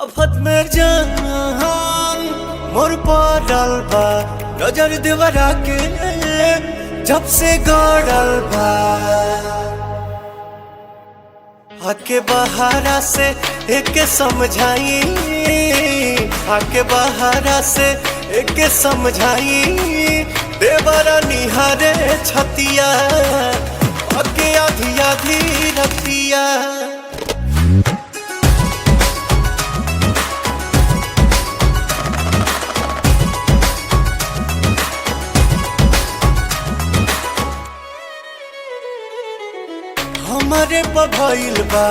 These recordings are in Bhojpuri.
आफत में जान मोर पड़ल बा नजर देवरा के जब से गड़ल बा आके बहारा से एक समझाई आके बहारा से एक समझाई देवरा निहारे छतिया आके आधी आधी रतिया हमारे पभइल बा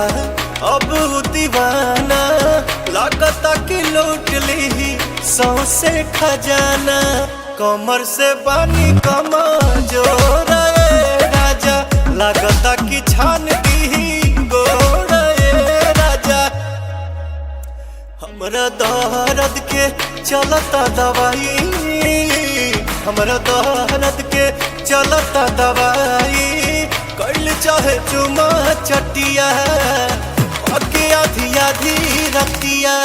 अब दीवाना लागता कि लूट ली सौसे खजाना कमर से बानी कमा जोर राजा लागता कि छान दी गोर राजा हमरा दर्द के चलता दवाई हमरा दर्द के चलता दवाई कैल चाहे चुमा चटिया आके आधी आधी रतिया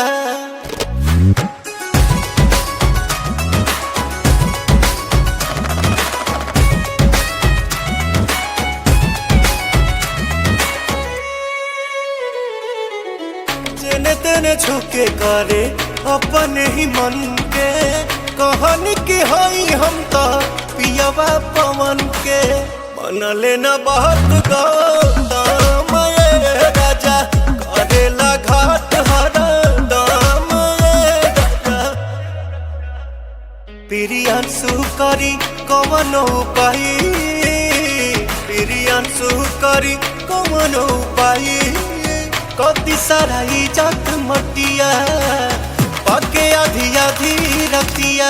जेने तेने झुके करे अपने ही मन के कहानी की हई हम तो पियावा पवन के मन लेना बहुत गौतम राजा करेला घाट हरदम राजा प्रियांशु करी कवन उपाय प्रियांशु करी कवन उपाय कति सारा इज्जत मटिया पाके आधी आधी रतिया।